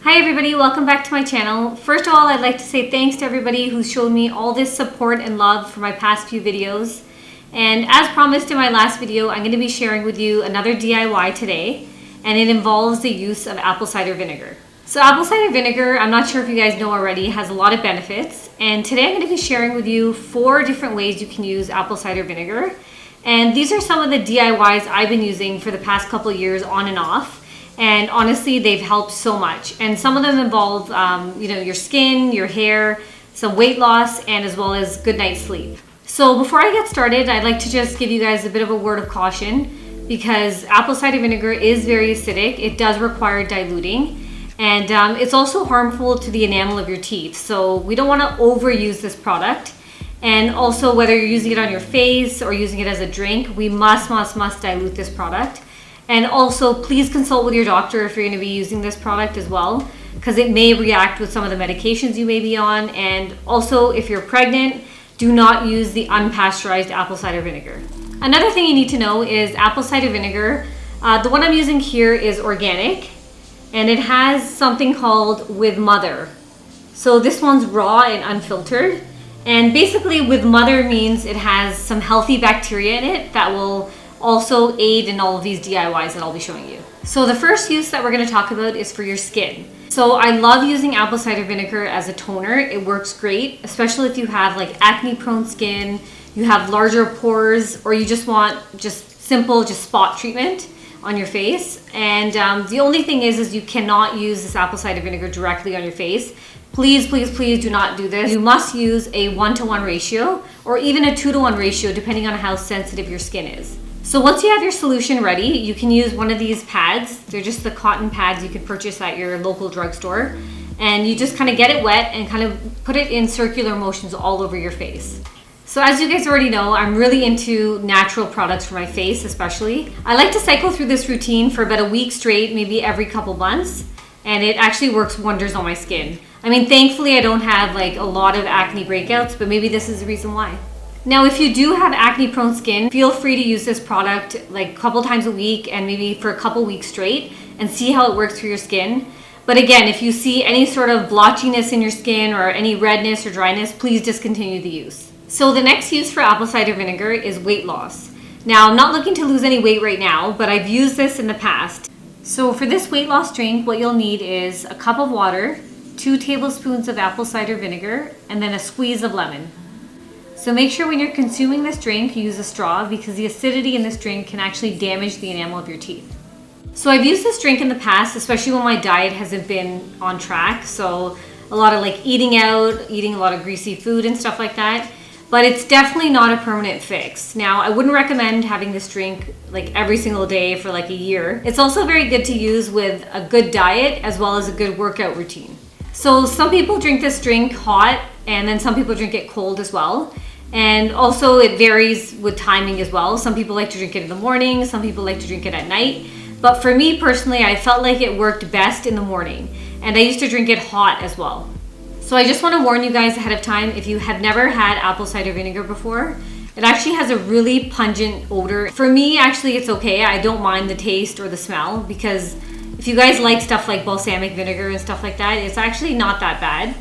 Hi everybody, welcome back to my channel. First of all, I'd like to say thanks to everybody who's showed me all this support and love for my past few videos. And as promised in my last video, I'm going to be sharing with you another DIY today, and it involves the use of apple cider vinegar. So apple cider vinegar, I'm not sure if you guys know already, has a lot of benefits. And today I'm going to be sharing with you 4 different ways you can use apple cider vinegar. And these are some of the DIYs I've been using for the past couple of years on and off. And honestly, they've helped so much. And some of them involve, your skin, your hair, some weight loss, and as well as good night's sleep. So before I get started, I'd like to just give you guys a bit of a word of caution because apple cider vinegar is very acidic. It does require diluting, and it's also harmful to the enamel of your teeth. So we don't want to overuse this product. And also, whether you're using it on your face or using it as a drink, we must dilute this product. And also, please consult with your doctor if you're going to be using this product as well, because it may react with some of the medications you may be on. And also, if you're pregnant, do not use the unpasteurized apple cider vinegar. Another thing you need to know is apple cider vinegar. The one I'm using here is organic, and it has something called with mother. So this one's raw and unfiltered. And basically, with mother means it has some healthy bacteria in it that will also aid in all of these DIYs that I'll be showing you. So the first use that we're going to talk about is for your skin. So I love using apple cider vinegar as a toner. It works great, especially if you have like acne prone skin, you have larger pores, or you just want simple spot treatment on your face. And the only thing is you cannot use this apple cider vinegar directly on your face. Please do not do this. You must use a 1-to-1 ratio or even a 2-to-1 ratio depending on how sensitive your skin is. So once you have your solution ready, you can use one of these pads. They're just the cotton pads you can purchase at your local drugstore. And you just kind of get it wet and kind of put it in circular motions all over your face. So as you guys already know, I'm really into natural products for my face especially. I like to cycle through this routine for about a week straight, maybe every couple months. And it actually works wonders on my skin. I mean, thankfully I don't have like a lot of acne breakouts, but maybe this is the reason why. Now, if you do have acne prone skin, feel free to use this product like a couple times a week and maybe for a couple weeks straight and see how it works for your skin. But again, if you see any sort of blotchiness in your skin or any redness or dryness, please discontinue the use. So the next use for apple cider vinegar is weight loss. Now, I'm not looking to lose any weight right now, but I've used this in the past. So for this weight loss drink, what you'll need is a cup of water, 2 tablespoons of apple cider vinegar, and then a squeeze of lemon. So make sure when you're consuming this drink, you use a straw because the acidity in this drink can actually damage the enamel of your teeth. So I've used this drink in the past, especially when my diet hasn't been on track. So a lot of like eating out, eating a lot of greasy food and stuff like that. But it's definitely not a permanent fix. Now, I wouldn't recommend having this drink like every single day for like a year. It's also very good to use with a good diet as well as a good workout routine. So some people drink this drink hot and then some people drink it cold as well. And also it varies with timing as well. Some people like to drink it in the morning, some people like to drink it at night. But for me personally, I felt like it worked best in the morning. And I used to drink it hot as well. So I just want to warn you guys ahead of time, if you have never had apple cider vinegar before, it actually has a really pungent odor. For me, actually, it's okay. I don't mind the taste or the smell because if you guys like stuff like balsamic vinegar and stuff like that, it's actually not that bad.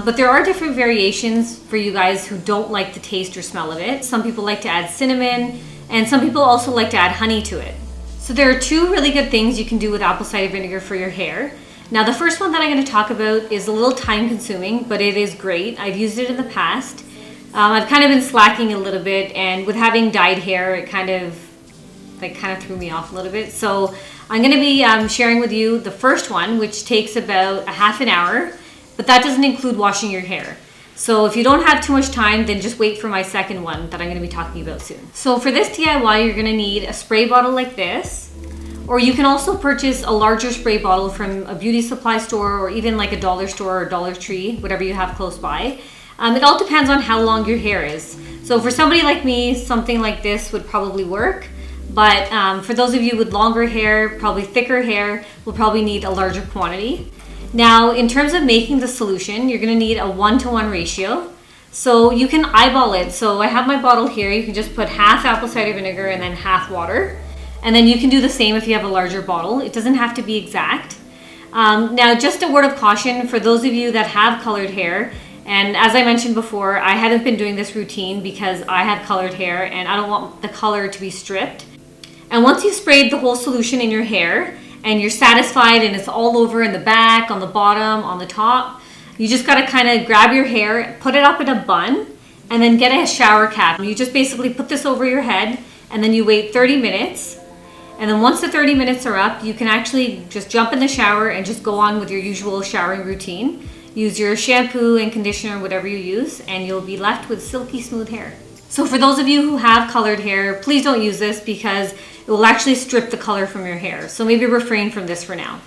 But there are different variations for you guys who don't like the taste or smell of it. Some people like to add cinnamon, and some people also like to add honey to it. So there are 2 really good things you can do with apple cider vinegar for your hair. Now the first one that I'm going to talk about is a little time consuming, but it is great. I've used it in the past. I've kind of been slacking a little bit, and with having dyed hair, it kind of threw me off a little bit. So I'm going to be sharing with you the first one, which takes about a half an hour. But that doesn't include washing your hair. So if you don't have too much time, then just wait for my second one that I'm going to be talking about soon. So for this DIY, you're going to need a spray bottle like this. Or you can also purchase a larger spray bottle from a beauty supply store or even like a dollar store or Dollar Tree, whatever you have close by. It all depends on how long your hair is. So for somebody like me, something like this would probably work. But for those of you with longer hair, probably thicker hair, will probably need a larger quantity. Now, in terms of making the solution, you're going to need a 1-to-1 ratio. So you can eyeball it. So I have my bottle here. You can just put half apple cider vinegar and then half water. And then you can do the same if you have a larger bottle. It doesn't have to be exact. Now, just a word of caution for those of you that have colored hair. And as I mentioned before, I haven't been doing this routine because I have colored hair and I don't want the color to be stripped. And once you've sprayed the whole solution in your hair and you're satisfied and it's all over in the back, on the bottom, on the top, you just gotta kind of grab your hair, put it up in a bun, and then get a shower cap. You just basically put this over your head and then you wait 30 minutes. And then once the 30 minutes are up, you can actually just jump in the shower and just go on with your usual showering routine. Use your shampoo and conditioner, whatever you use, and you'll be left with silky smooth hair. So for those of you who have colored hair, please don't use this because it will actually strip the color from your hair. So maybe refrain from this for now.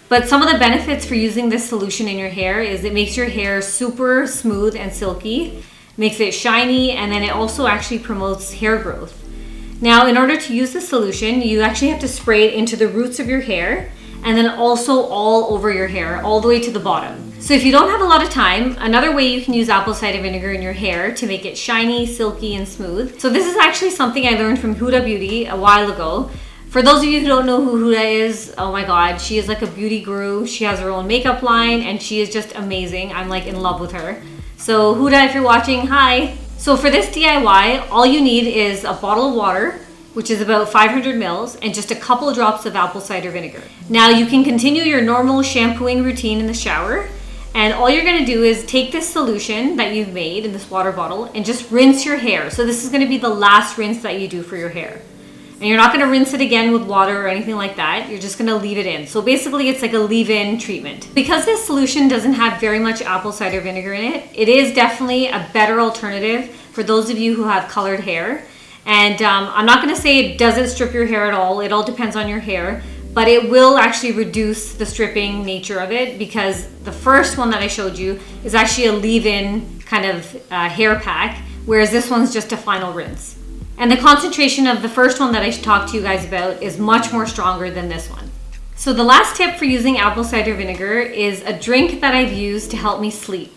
But some of the benefits for using this solution in your hair is it makes your hair super smooth and silky, makes it shiny, and then it also actually promotes hair growth. Now, in order to use this solution, you actually have to spray it into the roots of your hair and then also all over your hair, all the way to the bottom. So if you don't have a lot of time, another way you can use apple cider vinegar in your hair to make it shiny, silky, and smooth. So this is actually something I learned from Huda Beauty a while ago. For those of you who don't know who Huda is, oh my god, she is like a beauty guru. She has her own makeup line and she is just amazing. I'm like in love with her. So Huda, if you're watching, hi. So for this DIY, all you need is a bottle of water, which is about 500 mils, and just a couple drops of apple cider vinegar. Now you can continue your normal shampooing routine in the shower, and all you're gonna do is take this solution that you've made in this water bottle and just rinse your hair. So this is gonna be the last rinse that you do for your hair. And you're not gonna rinse it again with water or anything like that. You're just gonna leave it in. So basically it's like a leave-in treatment. Because this solution doesn't have very much apple cider vinegar in it, it is definitely a better alternative for those of you who have colored hair. And I'm not gonna say it doesn't strip your hair at all. It all depends on your hair, but it will actually reduce the stripping nature of it because the first one that I showed you is actually a leave-in kind of hair pack, whereas this one's just a final rinse. And the concentration of the first one that I talked to you guys about is much more stronger than this one. So the last tip for using apple cider vinegar is a drink that I've used to help me sleep.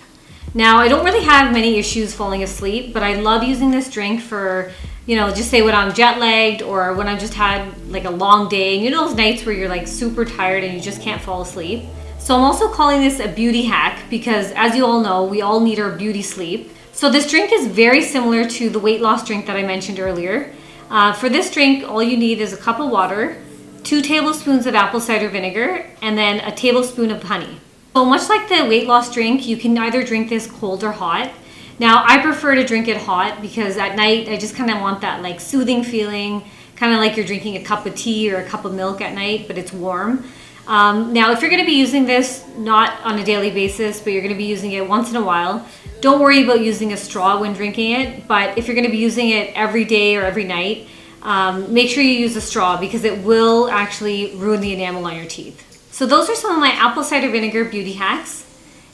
Now, I don't really have many issues falling asleep, but I love using this drink for, you know, just say when I'm jet lagged or when I've just had like a long day, and you know those nights where you're like super tired and you just can't fall asleep. So I'm also calling this a beauty hack because as you all know, we all need our beauty sleep. So this drink is very similar to the weight loss drink that I mentioned earlier. For this drink, all you need is a cup of water, 2 tablespoons of apple cider vinegar, and then a tablespoon of honey. So much like the weight loss drink, you can either drink this cold or hot. Now, I prefer to drink it hot because at night I just kind of want that like soothing feeling, kind of like you're drinking a cup of tea or a cup of milk at night, but it's warm. Now, if you're going to be using this not on a daily basis, but you're going to be using it once in a while, don't worry about using a straw when drinking it. But if you're going to be using it every day or every night, make sure you use a straw because it will actually ruin the enamel on your teeth. So those are some of my apple cider vinegar beauty hacks.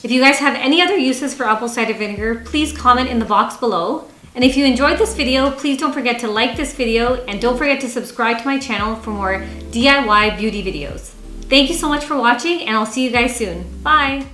If you guys have any other uses for apple cider vinegar, please comment in the box below. And if you enjoyed this video, please don't forget to like this video and don't forget to subscribe to my channel for more DIY beauty videos. Thank you so much for watching and I'll see you guys soon. Bye!